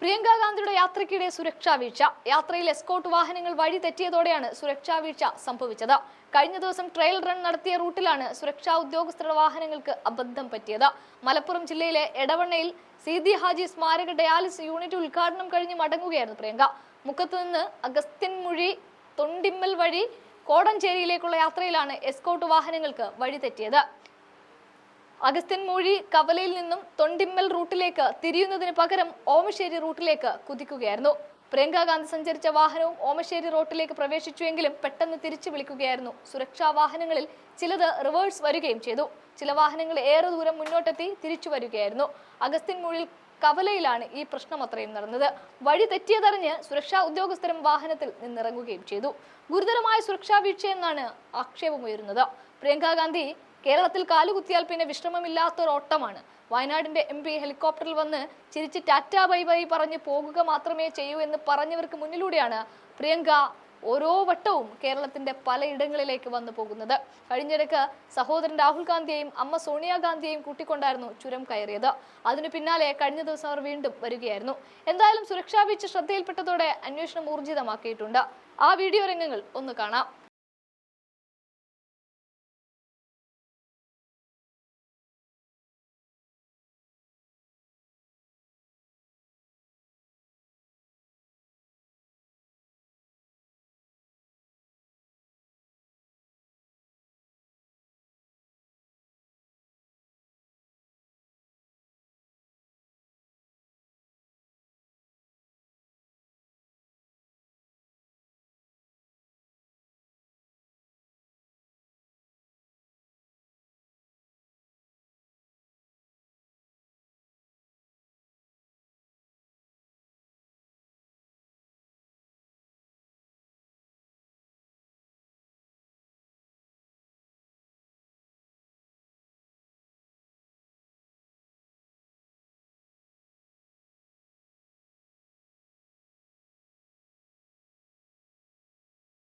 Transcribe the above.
പ്രിയങ്ക ഗാന്ധിയുടെ യാത്രയ്ക്കിടെ സുരക്ഷാ വീഴ്ച. യാത്രയിൽ എസ്കോർട്ട് വാഹനങ്ങൾ വഴി തെറ്റിയതോടെയാണ് സുരക്ഷാ വീഴ്ച സംഭവിച്ചത്. കഴിഞ്ഞ ദിവസം ട്രയൽ റൺ നടത്തിയ റൂട്ടിലാണ് സുരക്ഷാ ഉദ്യോഗസ്ഥരുടെ വാഹനങ്ങൾക്ക് അബദ്ധം പറ്റിയത്. മലപ്പുറം ജില്ലയിലെ എടവണ്ണയിൽ സീതി ഹാജി സ്മാരക ഡയാലിസിസ് യൂണിറ്റ് ഉദ്ഘാടനം കഴിഞ്ഞ് മടങ്ങുകയായിരുന്നു പ്രിയങ്ക. മുക്കത്ത് നിന്ന് അഗസ്ത്യൻമുഴി തൊണ്ടിമ്മൽ വഴി കോടഞ്ചേരിയിലേക്കുള്ള യാത്രയിലാണ് എസ്കോർട്ട് വാഹനങ്ങൾക്ക് വഴി തെറ്റിയത്. അഗസ്ത്യൻമുഴി കവലയിൽ നിന്നും തൊണ്ടിമ്മൽ റൂട്ടിലേക്ക് തിരിയുന്നതിന് പകരം ഓമശ്ശേരി റൂട്ടിലേക്ക് കുതിക്കുകയായിരുന്നു. പ്രിയങ്ക ഗാന്ധി സഞ്ചരിച്ച വാഹനവും ഓമശ്ശേരി റോട്ടിലേക്ക് പ്രവേശിച്ചുവെങ്കിലും പെട്ടെന്ന് തിരിച്ചു വിളിക്കുകയായിരുന്നു. സുരക്ഷാ വാഹനങ്ങളിൽ ചിലത് റിവേഴ്സ് വരികയും ചെയ്തു. ചില വാഹനങ്ങൾ ഏറെ ദൂരം മുന്നോട്ടെത്തി തിരിച്ചു വരികയായിരുന്നു. അഗസ്ത്യൻമുഴിയിൽ കവലയിലാണ് ഈ പ്രശ്നം അത്രയും നടന്നത്. വഴി തെറ്റിയതറിഞ്ഞ് സുരക്ഷാ ഉദ്യോഗസ്ഥരും വാഹനത്തിൽ നിന്നിറങ്ങുകയും ചെയ്തു. ഗുരുതരമായ സുരക്ഷാ വീഴ്ചയെന്നാണ് ആക്ഷേപമുയരുന്നത്. പ്രിയങ്ക ഗാന്ധി കേരളത്തിൽ കാലുകുത്തിയാൽ പിന്നെ വിശ്രമമില്ലാത്തൊരോട്ടമാണ്. വയനാടിന്റെ MP ഹെലികോപ്റ്ററിൽ വന്ന് ചിരിച്ച് ടാറ്റാ ബൈ ബൈ പറഞ്ഞ് പോകുക മാത്രമേ ചെയ്യൂ എന്ന് പറഞ്ഞവർക്ക് മുന്നിലൂടെയാണ് പ്രിയങ്ക ഓരോ വട്ടവും കേരളത്തിന്റെ പലയിടങ്ങളിലേക്ക് വന്നു പോകുന്നത്. കഴിഞ്ഞിടക്ക് സഹോദരൻ രാഹുൽ ഗാന്ധിയെയും അമ്മ സോണിയാഗാന്ധിയെയും കൂട്ടിക്കൊണ്ടായിരുന്നു ചുരം കയറിയത്. അതിനു പിന്നാലെ കഴിഞ്ഞ ദിവസം അവർ വീണ്ടും വരികയായിരുന്നു. എന്തായാലും സുരക്ഷാ വീഴ്ച ശ്രദ്ധയിൽപ്പെട്ടതോടെ അന്വേഷണം ഊർജിതമാക്കിയിട്ടുണ്ട്. ആ വീഡിയോ രംഗങ്ങൾ ഒന്ന് കാണാം.